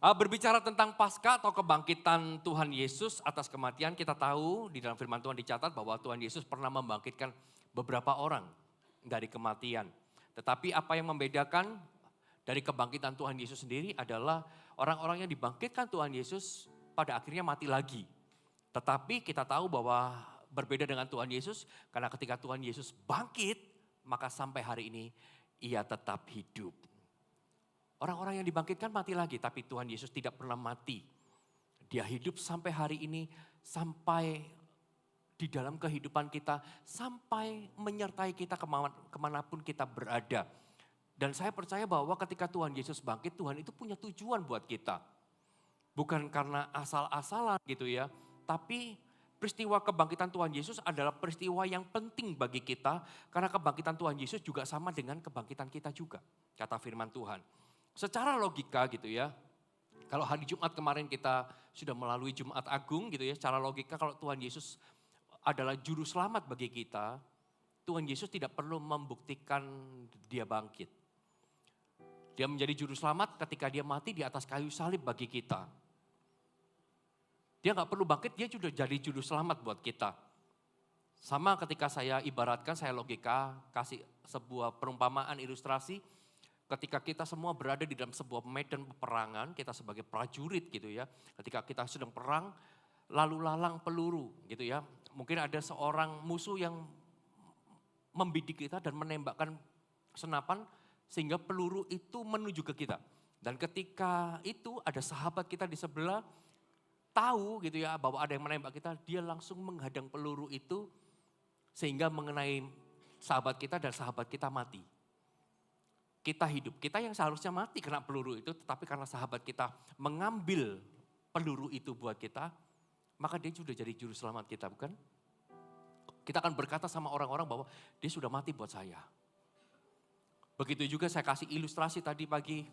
Berbicara tentang Paskah atau kebangkitan Tuhan Yesus atas kematian, kita tahu di dalam firman Tuhan dicatat bahwa Tuhan Yesus pernah membangkitkan beberapa orang dari kematian. Tetapi apa yang membedakan dari kebangkitan Tuhan Yesus sendiri adalah orang-orang yang dibangkitkan Tuhan Yesus pada akhirnya mati lagi. Tetapi kita tahu bahwa berbeda dengan Tuhan Yesus, karena ketika Tuhan Yesus bangkit, maka sampai hari ini ia tetap hidup. Orang-orang yang dibangkitkan mati lagi, tapi Tuhan Yesus tidak pernah mati. Dia hidup sampai hari ini, sampai di dalam kehidupan kita, sampai menyertai kita kemanapun kita berada. Dan saya percaya bahwa ketika Tuhan Yesus bangkit, Tuhan itu punya tujuan buat kita. Bukan karena asal-asalan gitu ya, tapi peristiwa kebangkitan Tuhan Yesus adalah peristiwa yang penting bagi kita, karena kebangkitan Tuhan Yesus juga sama dengan kebangkitan kita juga, kata firman Tuhan. Secara logika gitu ya, kalau hari Jumat kemarin kita sudah melalui Jumat Agung gitu ya, secara logika kalau Tuhan Yesus adalah juru selamat bagi kita, Tuhan Yesus tidak perlu membuktikan dia bangkit. Dia menjadi juru selamat ketika dia mati di atas kayu salib bagi kita. Dia gak perlu bangkit, dia sudah jadi juru selamat buat kita. Sama ketika saya ibaratkan, saya logika, kasih sebuah perumpamaan ilustrasi, ketika kita semua berada di dalam sebuah medan peperangan, kita sebagai prajurit gitu ya. Ketika kita sedang perang, lalu lalang peluru gitu ya. Mungkin ada seorang musuh yang membidik kita dan menembakkan senapan sehingga peluru itu menuju ke kita. Dan ketika itu ada sahabat kita di sebelah, tahu gitu ya bahwa ada yang menembak kita, dia langsung menghadang peluru itu sehingga mengenai sahabat kita dan sahabat kita mati. Kita hidup, kita yang seharusnya mati kena peluru itu, tetapi karena sahabat kita mengambil peluru itu buat kita, maka dia sudah jadi juru selamat kita, bukan? Kita akan berkata sama orang-orang bahwa dia sudah mati buat saya. Begitu juga saya kasih ilustrasi tadi pagi,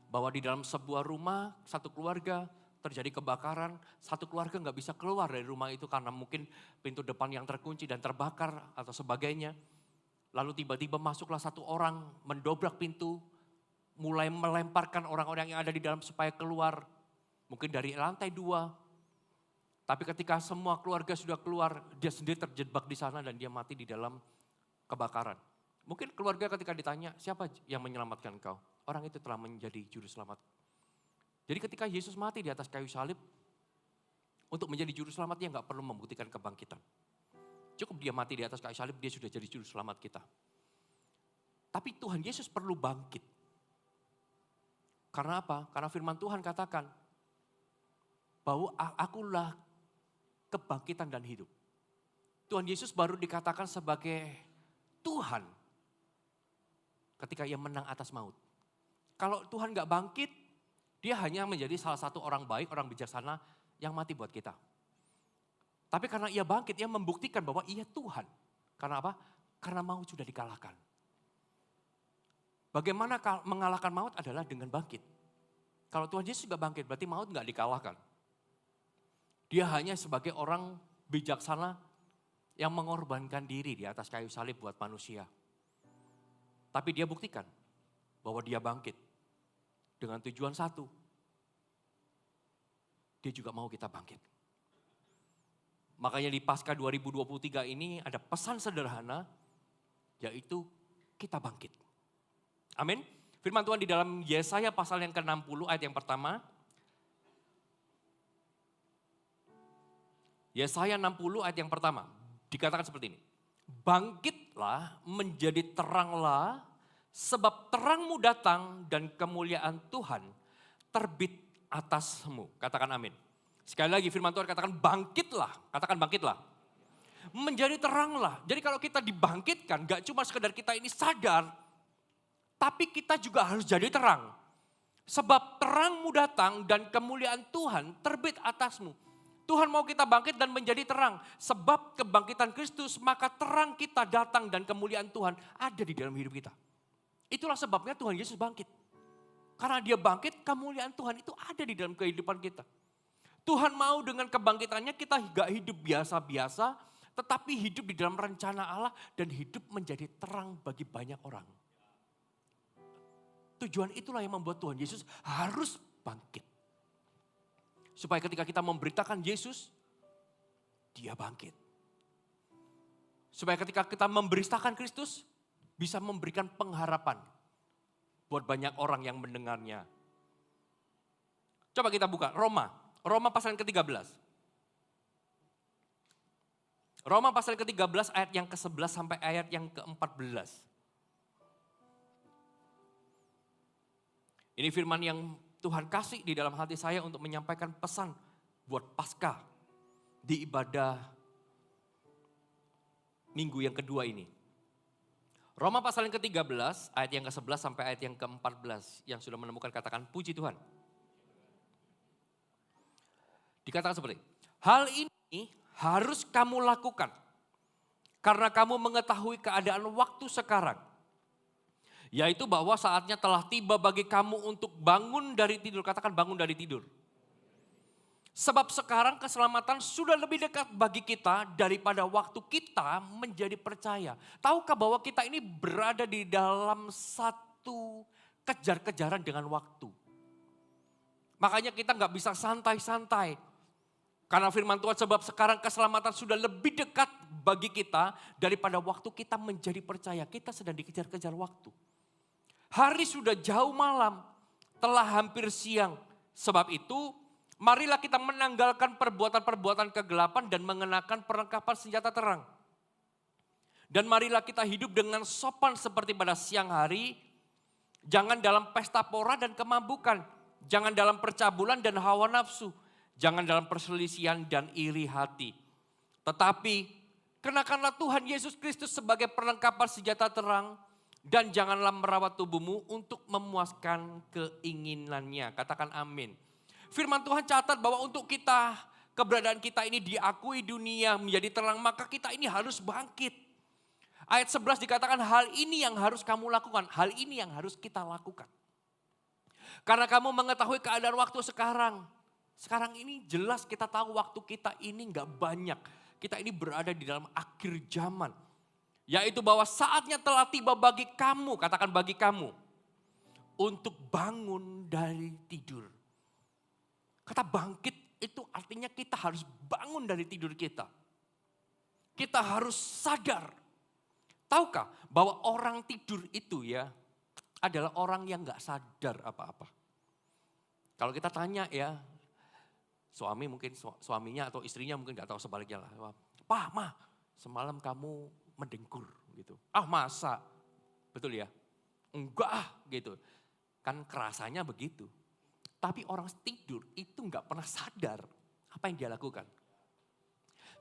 bahwa di dalam sebuah rumah, satu keluarga terjadi kebakaran, satu keluarga nggak bisa keluar dari rumah itu karena mungkin pintu depan yang terkunci dan terbakar atau sebagainya. Lalu tiba-tiba masuklah satu orang mendobrak pintu, mulai melemparkan orang-orang yang ada di dalam supaya keluar. Mungkin dari lantai 2. Tapi ketika semua keluarga sudah keluar, dia sendiri terjebak di sana dan dia mati di dalam kebakaran. Mungkin keluarga ketika ditanya, siapa yang menyelamatkan kau? Orang itu telah menjadi juru selamat. Jadi ketika Yesus mati di atas kayu salib, untuk menjadi juru selamat dia nggak perlu membuktikan kebangkitan. Cukup dia mati di atas kayu salib, dia sudah jadi juru selamat kita. Tapi Tuhan Yesus perlu bangkit. Karena apa? Karena firman Tuhan katakan bahwa akulah kebangkitan dan hidup. Tuhan Yesus baru dikatakan sebagai Tuhan ketika ia menang atas maut. Kalau Tuhan gak bangkit, dia hanya menjadi salah satu orang baik, orang bijaksana yang mati buat kita. Tapi karena ia bangkit, ia membuktikan bahwa ia Tuhan. Karena apa? Karena maut sudah dikalahkan. Bagaimana mengalahkan maut adalah dengan bangkit. Kalau Tuhan Yesus juga bangkit, berarti maut gak dikalahkan. Dia hanya sebagai orang bijaksana yang mengorbankan diri di atas kayu salib buat manusia. Tapi dia buktikan bahwa dia bangkit dengan tujuan satu. Dia juga mau kita bangkit. Makanya di Paskah 2023 ini ada pesan sederhana, yaitu kita bangkit. Amin. Firman Tuhan di dalam Yesaya pasal yang ke-60 ayat yang pertama. Yesaya 60 ayat yang pertama, dikatakan seperti ini. Bangkitlah menjadi teranglah, sebab terangmu datang dan kemuliaan Tuhan terbit atasmu. Katakan amin. Sekali lagi firman Tuhan katakan bangkitlah, katakan bangkitlah. Menjadi teranglah. Jadi kalau kita dibangkitkan, gak cuma sekedar kita ini sadar, tapi kita juga harus jadi terang. Sebab terangmu datang dan kemuliaan Tuhan terbit atasmu. Tuhan mau kita bangkit dan menjadi terang. Sebab kebangkitan Kristus, maka terang kita datang dan kemuliaan Tuhan ada di dalam hidup kita. Itulah sebabnya Tuhan Yesus bangkit. Karena dia bangkit, kemuliaan Tuhan itu ada di dalam kehidupan kita. Tuhan mau dengan kebangkitannya kita gak hidup biasa-biasa, tetapi hidup di dalam rencana Allah dan hidup menjadi terang bagi banyak orang. Tujuan itulah yang membuat Tuhan Yesus harus bangkit. Supaya ketika kita memberitakan Yesus, dia bangkit. Supaya ketika kita memberitakan Kristus, bisa memberikan pengharapan buat banyak orang yang mendengarnya. Coba kita buka Roma pasal yang ke-13. Roma pasal ke-13 ayat yang ke-11 sampai ayat yang ke-14. Ini firman yang Tuhan kasih di dalam hati saya untuk menyampaikan pesan buat Paskah di ibadah minggu yang kedua ini. Roma pasal yang ke-13 ayat yang ke-11 sampai ayat yang ke-14. Yang sudah menemukan katakan puji Tuhan. Dikatakan seperti, hal ini harus kamu lakukan karena kamu mengetahui keadaan waktu sekarang. Yaitu bahwa saatnya telah tiba bagi kamu untuk bangun dari tidur. Katakan bangun dari tidur. Sebab sekarang keselamatan sudah lebih dekat bagi kita daripada waktu kita menjadi percaya. Tahukah bahwa kita ini berada di dalam satu kejar-kejaran dengan waktu. Makanya kita gak bisa santai-santai. Karena firman Tuhan sebab sekarang keselamatan sudah lebih dekat bagi kita daripada waktu kita menjadi percaya. Kita sedang dikejar-kejar waktu. Hari sudah jauh malam, telah hampir siang. Sebab itu, marilah kita menanggalkan perbuatan-perbuatan kegelapan dan mengenakan perlengkapan senjata terang. Dan marilah kita hidup dengan sopan seperti pada siang hari. Jangan dalam pesta pora dan kemabbukan. Jangan dalam percabulan dan hawa nafsu. Jangan dalam perselisihan dan iri hati. Tetapi, kenakanlah Tuhan Yesus Kristus sebagai perlengkapan senjata terang. Dan janganlah merawat tubuhmu untuk memuaskan keinginannya. Katakan amin. Firman Tuhan catat bahwa untuk kita, keberadaan kita ini diakui dunia menjadi terang, maka kita ini harus bangkit. Ayat 11 dikatakan hal ini yang harus kamu lakukan, hal ini yang harus kita lakukan. Karena kamu mengetahui keadaan waktu sekarang. Sekarang ini jelas kita tahu waktu kita ini gak banyak. Kita ini berada di dalam akhir zaman. Yaitu bahwa saatnya telah tiba bagi kamu, katakan bagi kamu. Untuk bangun dari tidur. Kata bangkit itu artinya kita harus bangun dari tidur kita. Kita harus sadar. Tahukah bahwa orang tidur itu ya adalah orang yang gak sadar apa-apa. Kalau kita tanya ya, suami mungkin suaminya atau istrinya mungkin gak tahu sebaliknya lah. Pak, Ma, semalam kamu mendengkur gitu. Ah masa? Betul ya? Enggak gitu. Kan kerasanya begitu. Tapi orang tidur itu enggak pernah sadar apa yang dia lakukan.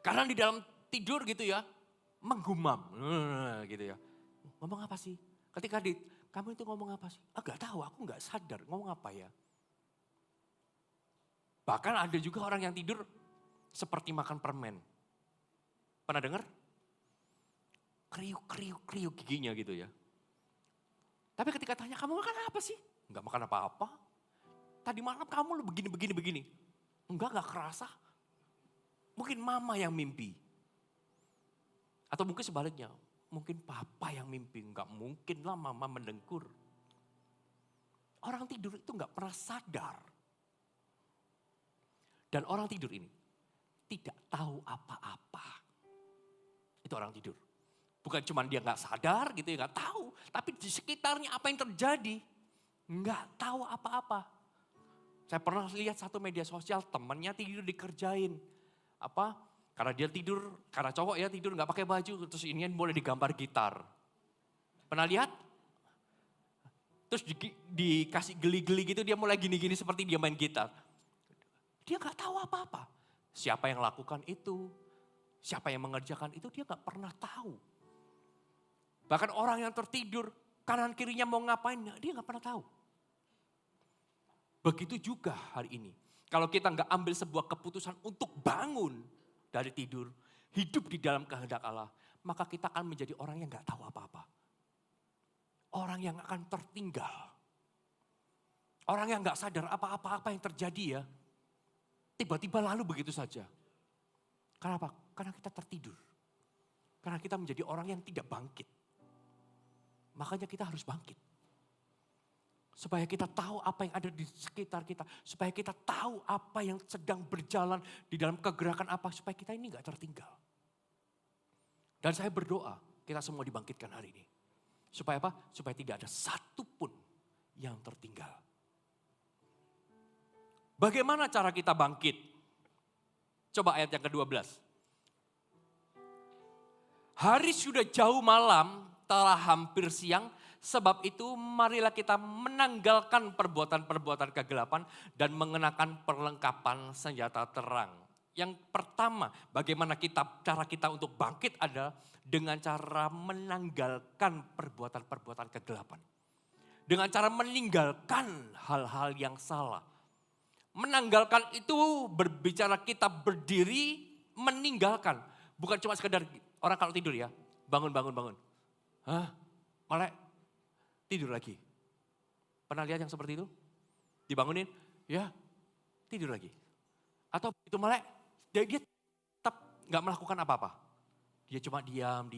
Karena di dalam tidur gitu ya, menggumam gitu ya. Ngomong apa sih? Ketika kamu itu ngomong apa sih? Ah enggak tahu, aku enggak sadar ngomong apa ya. Bahkan ada juga orang yang tidur seperti makan permen. Pernah dengar? Kriuk giginya gitu ya. Tapi ketika tanya, kamu makan apa sih? Enggak makan apa-apa. Tadi malam kamu begini. Enggak kerasa. Mungkin mama yang mimpi. Atau mungkin sebaliknya. Mungkin papa yang mimpi. Enggak mungkin lah mama mendengkur. Orang tidur itu enggak pernah sadar. Dan orang tidur ini tidak tahu apa-apa. Itu orang tidur. Bukan cuma dia gak sadar gitu ya, gak tahu. Tapi di sekitarnya apa yang terjadi, gak tahu apa-apa. Saya pernah lihat satu media sosial, temannya tidur dikerjain. Apa? Karena dia tidur, karena cowok ya tidur gak pakai baju, terus ini boleh digambar gitar. Pernah lihat? Terus dikasih geli-geli gitu, dia mulai gini-gini seperti dia main gitar. Dia gak tahu apa-apa. Siapa yang lakukan itu, siapa yang mengerjakan itu, dia gak pernah tahu. Bahkan orang yang tertidur, kanan kirinya mau ngapain, dia gak pernah tahu. Begitu juga hari ini. Kalau kita gak ambil sebuah keputusan untuk bangun dari tidur, hidup di dalam kehendak Allah, maka kita akan menjadi orang yang gak tahu apa-apa. Orang yang akan tertinggal. Orang yang gak sadar apa-apa yang terjadi ya. Tiba-tiba lalu begitu saja. Kenapa? Karena kita tertidur. Karena kita menjadi orang yang tidak bangkit. Makanya kita harus bangkit. Supaya kita tahu apa yang ada di sekitar kita. Supaya kita tahu apa yang sedang berjalan di dalam kegerakan apa. Supaya kita ini gak tertinggal. Dan saya berdoa kita semua dibangkitkan hari ini. Supaya apa? Supaya tidak ada satupun yang tertinggal. Bagaimana cara kita bangkit? Coba ayat yang ke-12. Hari sudah jauh malam, telah hampir siang. Sebab itu marilah kita menanggalkan perbuatan-perbuatan kegelapan dan mengenakan perlengkapan senjata terang. Yang pertama, bagaimana cara kita untuk bangkit adalah dengan cara menanggalkan perbuatan-perbuatan kegelapan. Dengan cara meninggalkan hal-hal yang salah. Menanggalkan itu berbicara kita berdiri meninggalkan. Bukan cuma sekedar orang kalau tidur ya, bangun. Hah? Melek? Tidur lagi. Pernah lihat yang seperti itu? Dibangunin, ya tidur lagi. Atau begitu melek, dia tetap gak melakukan apa-apa. Dia cuma diam.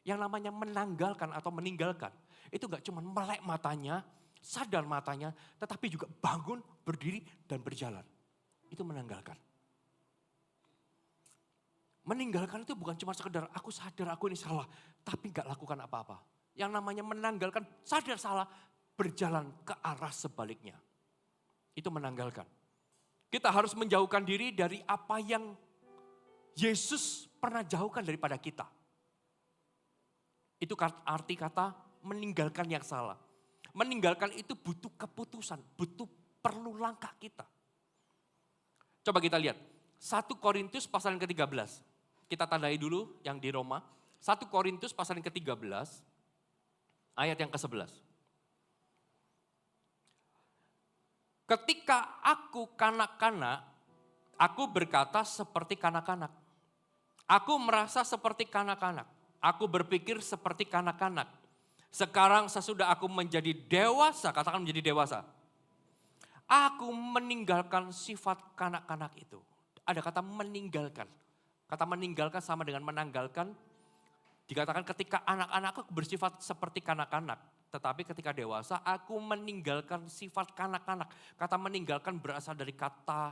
Yang namanya menanggalkan atau meninggalkan, itu gak cuma melek matanya, sadar matanya, tetapi juga bangun, berdiri, dan berjalan. Itu menanggalkan. Meninggalkan itu bukan cuma sekedar aku sadar aku ini salah, tapi gak lakukan apa-apa. Yang namanya menanggalkan, sadar salah, berjalan ke arah sebaliknya. Itu menanggalkan. Kita harus menjauhkan diri dari apa yang Yesus pernah jauhkan daripada kita. Itu arti kata meninggalkan yang salah. Meninggalkan itu butuh keputusan, perlu langkah kita. Coba kita lihat, 1 Korintus pasal yang ke-13. Kita tandai dulu yang di Roma. 1 Korintus pasal yang ke-13. Ayat yang ke-11. Ketika aku kanak-kanak, aku berkata seperti kanak-kanak. Aku merasa seperti kanak-kanak. Aku berpikir seperti kanak-kanak. Sekarang sesudah aku menjadi dewasa, katakan menjadi dewasa. Aku meninggalkan sifat kanak-kanak itu. Ada kata meninggalkan. Kata meninggalkan sama dengan menanggalkan. Dikatakan ketika anak-anak aku bersifat seperti kanak-kanak. Tetapi ketika dewasa aku meninggalkan sifat kanak-kanak. Kata meninggalkan berasal dari kata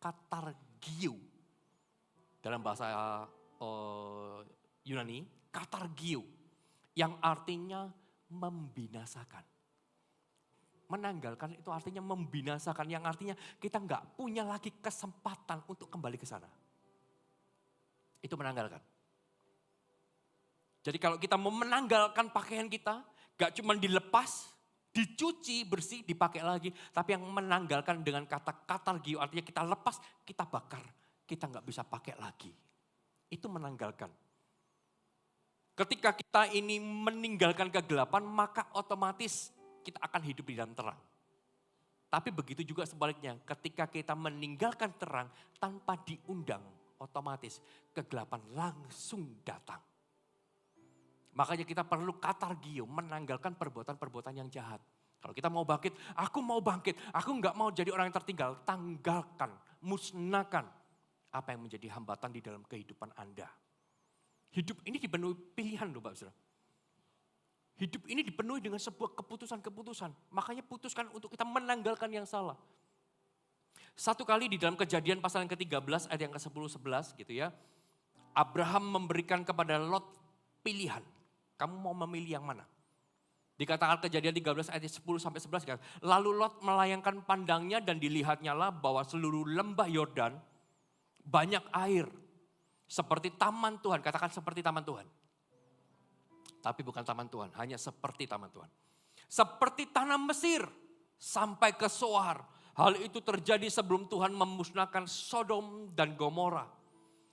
katargio. Dalam bahasa Yunani, katargio. Yang artinya membinasakan. Menanggalkan itu artinya membinasakan. Yang artinya kita nggak punya lagi kesempatan untuk kembali ke sana. Itu menanggalkan. Jadi kalau kita mau menanggalkan pakaian kita, gak cuma dilepas, dicuci, bersih, dipakai lagi. Tapi yang menanggalkan dengan kata katargio, artinya kita lepas, kita bakar. Kita gak bisa pakai lagi. Itu menanggalkan. Ketika kita ini meninggalkan kegelapan, maka otomatis kita akan hidup di dalam terang. Tapi begitu juga sebaliknya, ketika kita meninggalkan terang tanpa diundang, otomatis kegelapan langsung datang. Makanya kita perlu katargio, menanggalkan perbuatan-perbuatan yang jahat. Kalau kita mau bangkit, aku gak mau jadi orang yang tertinggal. Tanggalkan, musnahkan apa yang menjadi hambatan di dalam kehidupan Anda. Hidup ini dipenuhi pilihan loh Bapak Saudara. Hidup ini dipenuhi dengan sebuah keputusan-keputusan. Makanya putuskan untuk kita menanggalkan yang salah. Satu kali di dalam Kejadian pasal yang ke-13 ayat yang ke-10-11 gitu ya. Abraham memberikan kepada Lot pilihan. Kamu mau memilih yang mana? Dikatakan Kejadian 13 ayat 10-11. Lalu Lot melayangkan pandangnya dan dilihatnya lah bahwa seluruh lembah Yordan banyak air. Seperti taman Tuhan, katakan seperti taman Tuhan. Tapi bukan taman Tuhan, hanya seperti taman Tuhan. Seperti tanah Mesir sampai ke Soar. Hal itu terjadi sebelum Tuhan memusnahkan Sodom dan Gomora.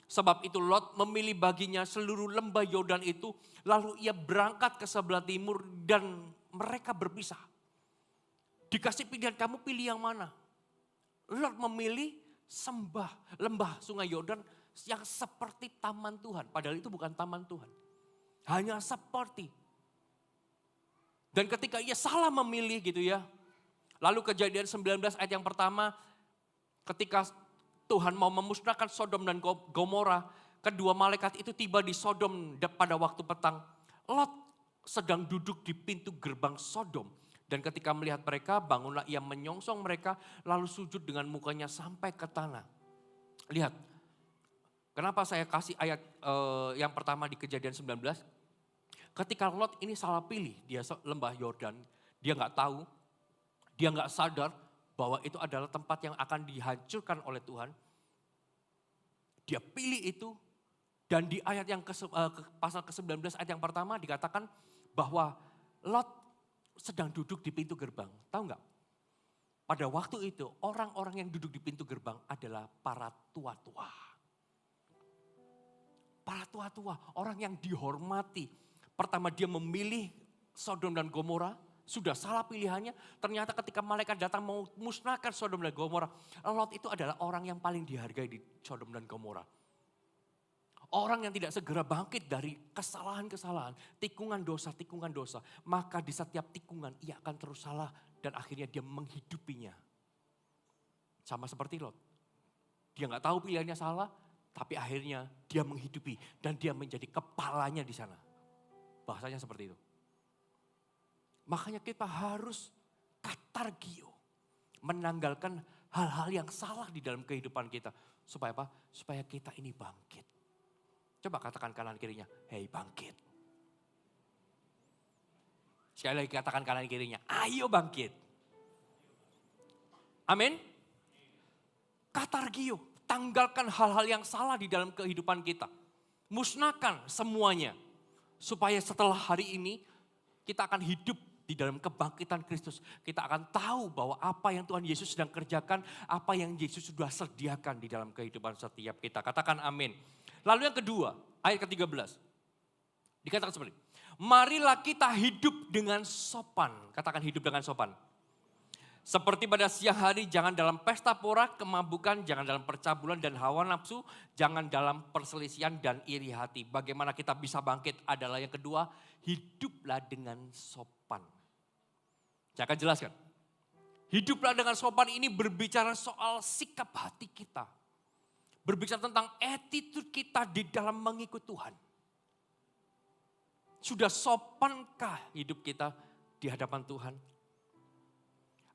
Sebab itu Lot memilih baginya seluruh lembah Yordan itu. Lalu ia berangkat ke sebelah timur dan mereka berpisah. Dikasih pilihan, kamu pilih yang mana? Lot memilih sembah lembah sungai Yordan yang seperti taman Tuhan. Padahal itu bukan taman Tuhan. Hanya seperti. Dan ketika ia salah memilih gitu ya. Lalu Kejadian 19 ayat yang pertama. Ketika Tuhan mau memusnahkan Sodom dan Gomora. Kedua malaikat itu tiba di Sodom pada waktu petang. Lot sedang duduk di pintu gerbang Sodom. Dan ketika melihat mereka, bangunlah ia menyongsong mereka, lalu sujud dengan mukanya sampai ke tanah. Lihat, kenapa saya kasih ayat yang pertama di Kejadian 19. Ketika Lot ini salah pilih, dia lembah Yordan, dia nggak tahu, dia nggak sadar bahwa itu adalah tempat yang akan dihancurkan oleh Tuhan. Dia pilih itu, dan di ayat yang pasal ke-19 ayat yang pertama dikatakan bahwa Lot sedang duduk di pintu gerbang. Tahu nggak? Pada waktu itu orang-orang yang duduk di pintu gerbang adalah para tua-tua. Para tua-tua, orang yang dihormati. Pertama dia memilih Sodom dan Gomora, sudah salah pilihannya. Ternyata ketika malaikat datang mau musnahkan Sodom dan Gomora, Lot itu adalah orang yang paling dihargai di Sodom dan Gomora. Orang yang tidak segera bangkit dari kesalahan-kesalahan, tikungan dosa. Maka di setiap tikungan ia akan terus salah dan akhirnya dia menghidupinya. Sama seperti Lot. Dia nggak tahu pilihannya salah, tapi akhirnya dia menghidupi dan dia menjadi kepalanya di sana. Bahasanya seperti itu. Makanya kita harus katargio. Menanggalkan hal-hal yang salah di dalam kehidupan kita. Supaya apa? Supaya kita ini bangkit. Coba katakan kanan kirinya, hei bangkit. Sekali lagi katakan kanan kirinya, ayo bangkit. Amin. Katargio, tanggalkan hal-hal yang salah di dalam kehidupan kita. Musnahkan semuanya. Supaya setelah hari ini kita akan hidup di dalam kebangkitan Kristus. Kita akan tahu bahwa apa yang Tuhan Yesus sedang kerjakan, apa yang Yesus sudah sediakan di dalam kehidupan setiap kita. Katakan amin. Lalu yang kedua, ayat ke-13. Dikatakan seperti ini. Marilah kita hidup dengan sopan. Katakan hidup dengan sopan. Seperti pada siang hari, jangan dalam pesta pora, kemabukan, jangan dalam percabulan dan hawa nafsu, jangan dalam perselisihan dan iri hati. Bagaimana kita bisa bangkit adalah yang kedua, hiduplah dengan sopan. Saya akan jelaskan. Hiduplah dengan sopan ini berbicara soal sikap hati kita. Berbicara tentang attitude kita di dalam mengikut Tuhan. Sudah sopankah hidup kita di hadapan Tuhan?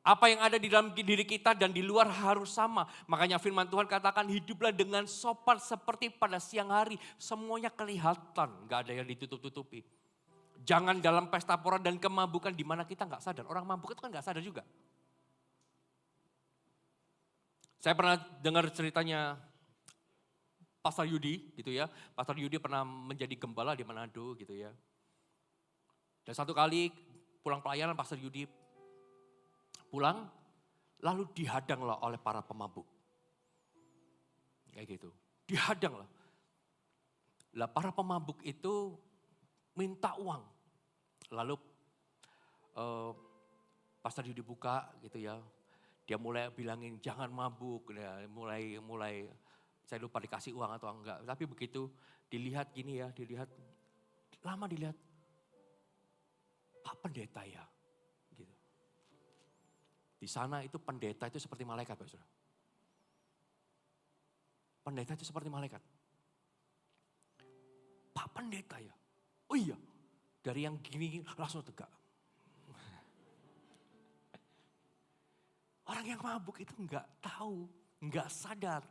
Apa yang ada di dalam diri kita dan di luar harus sama. Makanya firman Tuhan katakan hiduplah dengan sopan seperti pada siang hari. Semuanya kelihatan, gak ada yang ditutup-tutupi. Jangan dalam pesta pora dan kemabukan di mana kita gak sadar. Orang mabuk itu kan gak sadar juga. Saya pernah dengar ceritanya Pastor Yudi gitu ya. Pastor Yudi pernah menjadi gembala di Manado gitu ya. Dan satu kali pulang pelayanan Pastor Yudi pulang, lalu dihadanglah oleh para pemabuk. Kayak gitu, dihadanglah. Lah para pemabuk itu minta uang. Lalu Pastor Yudi buka gitu ya. Dia mulai bilangin jangan mabuk, ya, mulai saya lupa dikasih uang atau enggak. Tapi begitu dilihat gini ya, lama dilihat, Pak Pendeta ya. Di sana itu pendeta itu seperti malaikat, Pak Saudara. Pendeta itu seperti malaikat. Pak Pendeta ya? Oh iya, dari yang gini langsung tegak. Orang yang mabuk itu enggak tahu, enggak sadar.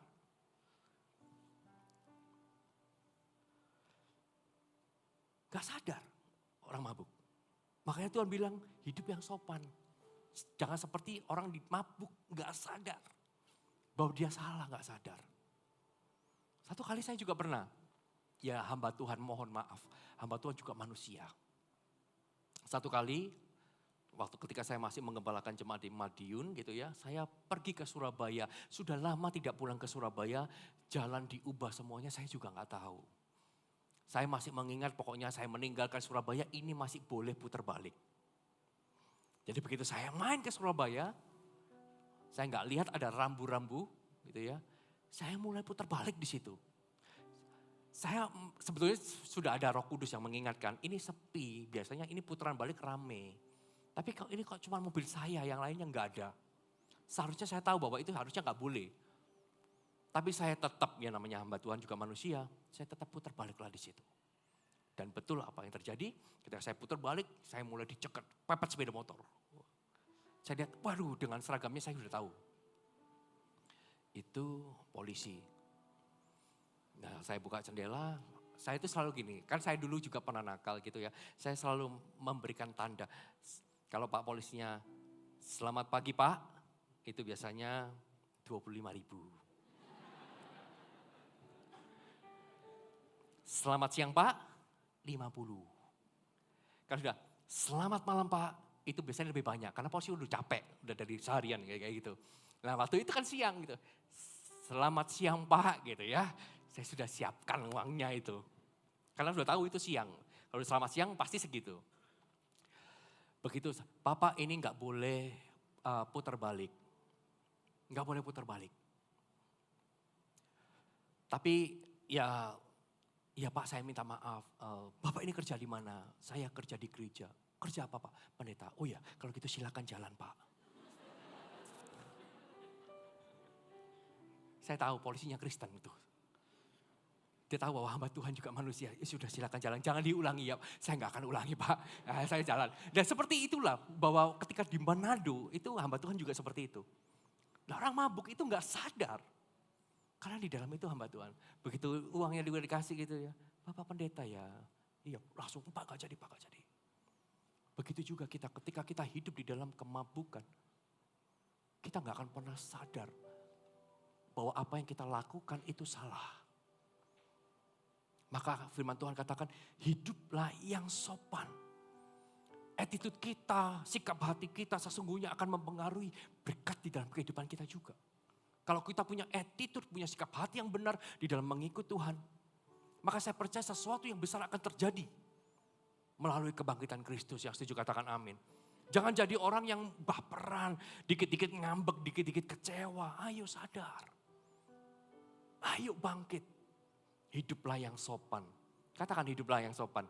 Enggak sadar orang mabuk. Makanya Tuhan bilang hidup yang sopan. Jangan seperti orang mabuk gak sadar. Bahwa dia salah gak sadar. Satu kali saya juga pernah. Ya hamba Tuhan mohon maaf. Hamba Tuhan juga manusia. Satu kali waktu ketika saya masih menggembalakan jemaat di Madiun gitu ya. Saya pergi ke Surabaya. Sudah lama tidak pulang ke Surabaya. Jalan diubah semuanya saya juga gak tahu. Saya masih mengingat pokoknya saya meninggalkan Surabaya ini masih boleh putar balik. Jadi begitu saya main ke Surabaya, saya nggak lihat ada rambu-rambu gitu ya. Saya mulai putar balik di situ. Saya sebetulnya sudah ada Roh Kudus yang mengingatkan, ini sepi, biasanya ini putaran balik rame. Tapi kalau ini kok cuma mobil saya, yang lainnya nggak ada. Seharusnya saya tahu bahwa itu harusnya nggak boleh. Tapi saya tetap, ya namanya hamba Tuhan juga manusia, saya tetap putar baliklah di situ. Dan betul apa yang terjadi, ketika saya putar balik, saya mulai dicegat, pepet sepeda motor. Saya lihat, waduh dengan seragamnya saya sudah tahu. Itu polisi. Nah saya buka jendela, saya itu selalu gini, kan saya dulu juga pernah nakal gitu ya. Saya selalu memberikan tanda. Kalau Pak polisinya, selamat pagi Pak, itu biasanya 25.000. Selamat siang Pak, 50. Kalau sudah, selamat malam Pak, itu biasanya lebih banyak. Karena polisi udah capek, udah dari seharian kayak gitu. Nah waktu itu kan siang gitu. Selamat siang Pak gitu ya. Saya sudah siapkan uangnya itu. Karena sudah tahu itu siang. Kalau selamat siang pasti segitu. Begitu, Bapak ini nggak boleh putar balik. Nggak boleh putar balik. Tapi ya Pak saya minta maaf, Bapak ini kerja di mana? Saya kerja di gereja. Kerja apa Pak? Pendeta. Oh ya kalau gitu silakan jalan Pak. Saya tahu polisinya Kristen itu. Dia tahu bahwa hamba Tuhan juga manusia. Ya sudah silakan jalan, jangan diulangi ya. Saya nggak akan ulangi Pak, saya jalan. Dan seperti itulah bahwa ketika di Manado itu hamba Tuhan juga seperti itu. Nah, orang mabuk itu nggak sadar. Karena di dalam itu hamba Tuhan. Begitu uangnya juga dikasih gitu ya. Bapak pendeta ya. Iya langsung Pak gak jadi, Pak gak jadi. Begitu juga kita ketika kita hidup di dalam kemabukan. Kita gak akan pernah sadar. Bahwa apa yang kita lakukan itu salah. Maka firman Tuhan katakan hiduplah yang sopan. Attitude kita, sikap hati kita sesungguhnya akan mempengaruhi berkat di dalam kehidupan kita juga. Kalau kita punya attitude, punya sikap hati yang benar di dalam mengikut Tuhan. Maka saya percaya sesuatu yang besar akan terjadi. Melalui kebangkitan Kristus, yang setuju katakan amin. Jangan jadi orang yang baperan, dikit-dikit ngambek, dikit-dikit kecewa. Ayo sadar. Ayo bangkit. Hiduplah yang sopan. Katakan hiduplah yang sopan.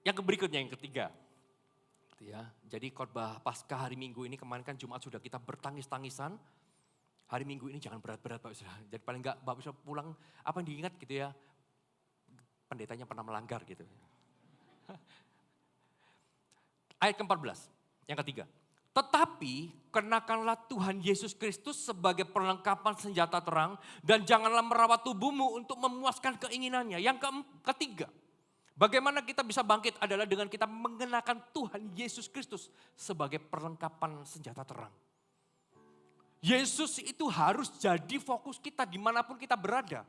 Yang berikutnya yang ketiga. Ya, jadi khotbah Paskah hari Minggu ini kemarin kan Jumat sudah kita bertangis-tangisan. Hari Minggu ini jangan berat-berat Bapak Saudara. Jadi paling enggak Bapak Saudara pulang apa yang diingat gitu ya. Pendetanya pernah melanggar gitu. Ayat ke-14, yang ketiga. Tetapi kenakanlah Tuhan Yesus Kristus sebagai perlengkapan senjata terang. Dan janganlah merawat tubuhmu untuk memuaskan keinginannya. Yang ketiga. Bagaimana kita bisa bangkit adalah dengan kita mengenakan Tuhan Yesus Kristus sebagai perlengkapan senjata terang. Yesus itu harus jadi fokus kita dimanapun kita berada.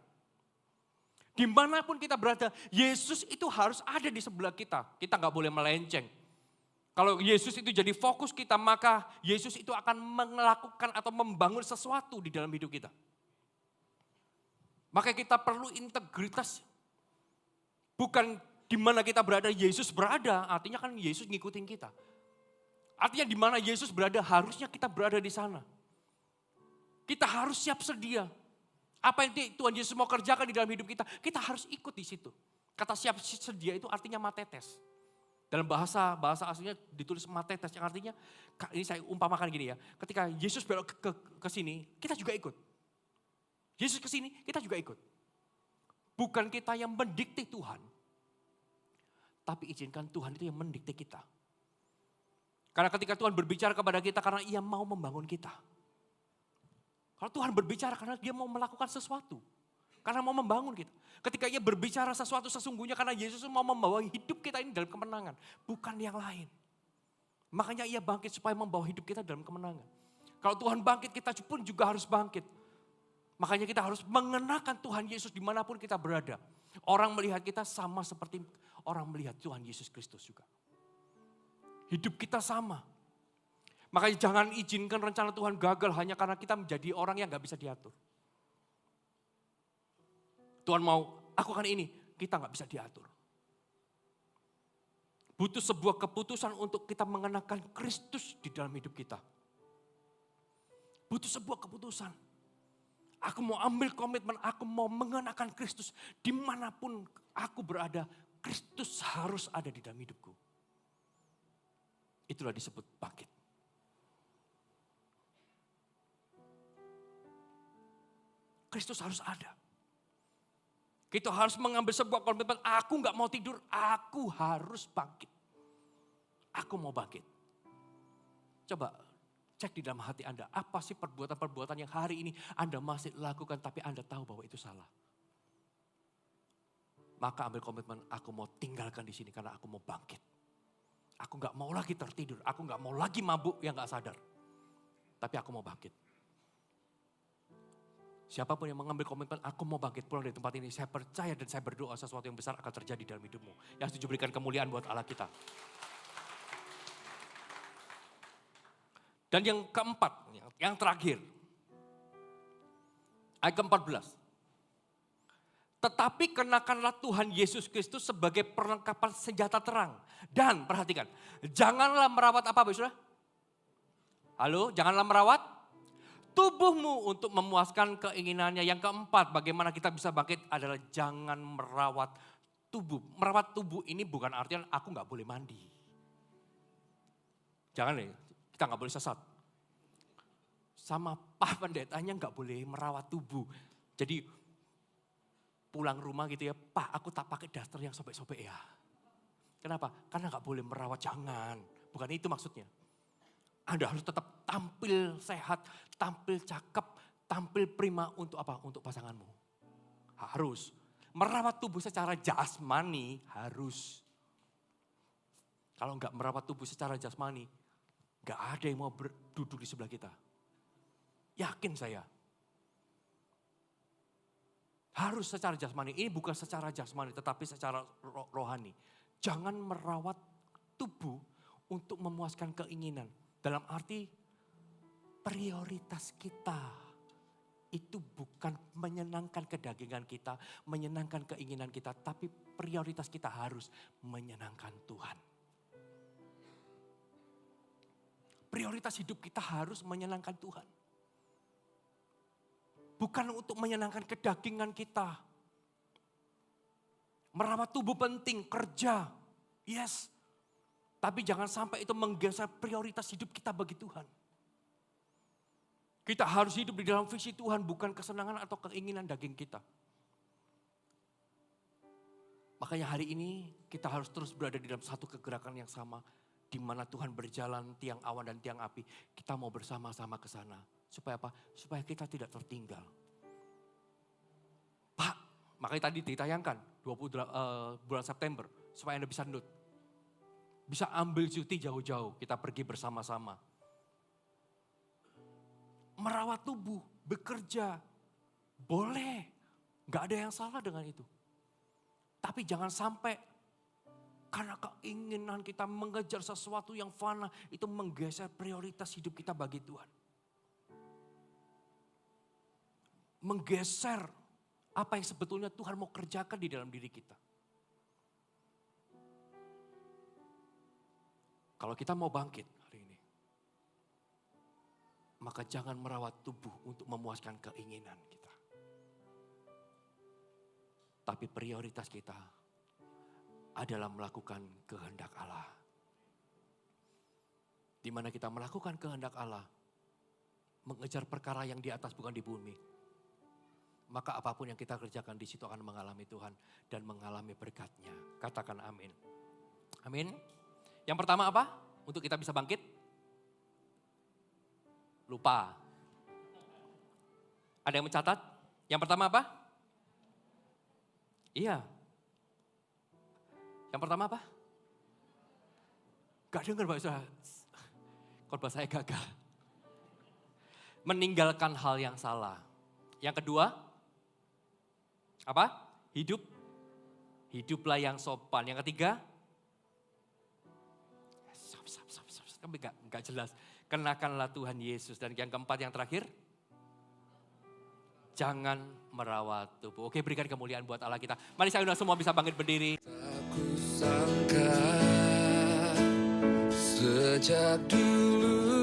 Dimanapun kita berada, Yesus itu harus ada di sebelah kita. Kita gak boleh melenceng. Kalau Yesus itu jadi fokus kita, maka Yesus itu akan melakukan atau membangun sesuatu di dalam hidup kita. Maka kita perlu integritas. Bukan di mana kita berada, Yesus berada. Artinya kan Yesus ngikutin kita. Artinya di mana Yesus berada, harusnya kita berada di sana. Kita harus siap sedia. Apa yang Tuhan Yesus mau kerjakan di dalam hidup kita, kita harus ikut di situ. Kata siap sedia itu artinya matetes. Dalam bahasa aslinya ditulis matetes, yang artinya, ini saya umpamakan gini ya. Ketika Yesus belok ke sini, kita juga ikut. Yesus ke sini, kita juga ikut. Bukan kita yang mendikte Tuhan. Tapi izinkan Tuhan itu yang mendikte kita. Karena ketika Tuhan berbicara kepada kita karena ia mau membangun kita. Kalau Tuhan berbicara karena dia mau melakukan sesuatu. Karena mau membangun kita. Ketika ia berbicara sesuatu sesungguhnya karena Yesus mau membawa hidup kita ini dalam kemenangan. Bukan yang lain. Makanya ia bangkit supaya membawa hidup kita dalam kemenangan. Kalau Tuhan bangkit kita pun juga harus bangkit. Makanya kita harus mengenakan Tuhan Yesus dimanapun kita berada. Orang melihat kita sama seperti orang melihat Tuhan Yesus Kristus juga. Hidup kita sama. Makanya jangan izinkan rencana Tuhan gagal hanya karena kita menjadi orang yang gak bisa diatur. Tuhan mau lakukan ini, kita gak bisa diatur. Butuh sebuah keputusan untuk kita mengenakan Kristus di dalam hidup kita. Butuh sebuah keputusan. Aku mau ambil komitmen, aku mau mengenakan Kristus. Dimanapun aku berada, Kristus harus ada di dalam hidupku. Itulah disebut bangkit. Kristus harus ada. Kita harus mengambil sebuah komitmen, aku gak mau tidur, aku harus bangkit. Aku mau bangkit. Coba cek di dalam hati Anda, apa sih perbuatan-perbuatan yang hari ini Anda masih lakukan tapi Anda tahu bahwa itu salah. Maka ambil komitmen, aku mau tinggalkan di sini karena aku mau bangkit. Aku gak mau lagi tertidur, aku gak mau lagi mabuk yang gak sadar. Tapi aku mau bangkit. Siapapun yang mengambil komitmen, aku mau bangkit pulang dari tempat ini. Saya percaya dan saya berdoa sesuatu yang besar akan terjadi dalam hidupmu. Yang setuju berikan kemuliaan buat Allah kita. Dan yang keempat, yang terakhir. Ayat ke-14. Tetapi kenakanlah Tuhan Yesus Kristus sebagai perlengkapan senjata terang. Dan perhatikan, janganlah merawat apa saudara? Halo, janganlah merawat tubuhmu untuk memuaskan keinginannya. Yang keempat, bagaimana kita bisa bangkit adalah jangan merawat tubuh. Merawat tubuh ini bukan artian aku gak boleh mandi. Jangan nih, kita gak boleh sesat. Sama Pak Pendetanya gak boleh merawat tubuh. Jadi pulang rumah gitu ya, Pak aku tak pakai daster yang sobek-sobek ya. Kenapa? Karena gak boleh merawat, jangan. Bukan itu maksudnya. Anda harus tetap tampil sehat, tampil cakep, tampil prima untuk apa? Untuk pasanganmu. Harus. Merawat tubuh secara jasmani harus. Kalau enggak merawat tubuh secara jasmani, enggak ada yang mau duduk di sebelah kita. Yakin saya. Harus secara jasmani. Ini bukan secara jasmani tetapi secara rohani. Jangan merawat tubuh untuk memuaskan keinginan. Dalam arti prioritas kita itu bukan menyenangkan kedagingan kita, menyenangkan keinginan kita, tapi prioritas kita harus menyenangkan Tuhan. Prioritas hidup kita harus menyenangkan Tuhan. Bukan untuk menyenangkan kedagingan kita. Merawat tubuh penting, kerja, yes. Tapi jangan sampai itu menggeser prioritas hidup kita bagi Tuhan. Kita harus hidup di dalam visi Tuhan, bukan kesenangan atau keinginan daging kita. Makanya hari ini kita harus terus berada di dalam satu kegerakan yang sama. Di mana Tuhan berjalan tiang awan dan tiang api. Kita mau bersama-sama ke sana. Supaya apa? Supaya kita tidak tertinggal. Pak, makanya tadi ditayangkan 20 bulan September. Supaya Anda bisa nut. Bisa ambil cuti jauh-jauh, kita pergi bersama-sama. Merawat tubuh, bekerja, boleh. Gak ada yang salah dengan itu. Tapi jangan sampai karena keinginan kita mengejar sesuatu yang fana, itu menggeser prioritas hidup kita bagi Tuhan. Menggeser apa yang sebetulnya Tuhan mau kerjakan di dalam diri kita. Kalau kita mau bangkit hari ini, maka jangan merawat tubuh untuk memuaskan keinginan kita. Tapi prioritas kita adalah melakukan kehendak Allah. Di mana kita melakukan kehendak Allah, mengejar perkara yang di atas bukan di bumi. Maka apapun yang kita kerjakan di situ akan mengalami Tuhan dan mengalami berkat-Nya. Katakan amin. Amin. Yang pertama apa? Untuk kita bisa bangkit? Lupa. Ada yang mencatat? Yang pertama apa? Iya. Yang pertama apa? Gak dengar Pak Ustaz. Khotbah saya gagal. Meninggalkan hal yang salah. Yang kedua? Apa? Hiduplah yang sopan. Yang ketiga? Tapi gak jelas. Kenakanlah Tuhan Yesus. Dan yang keempat, yang terakhir. Jangan merawat tubuh. Oke, berikan kemuliaan buat Allah kita. Mari saya undang semua bisa bangkit berdiri. Aku sangka sejak dulu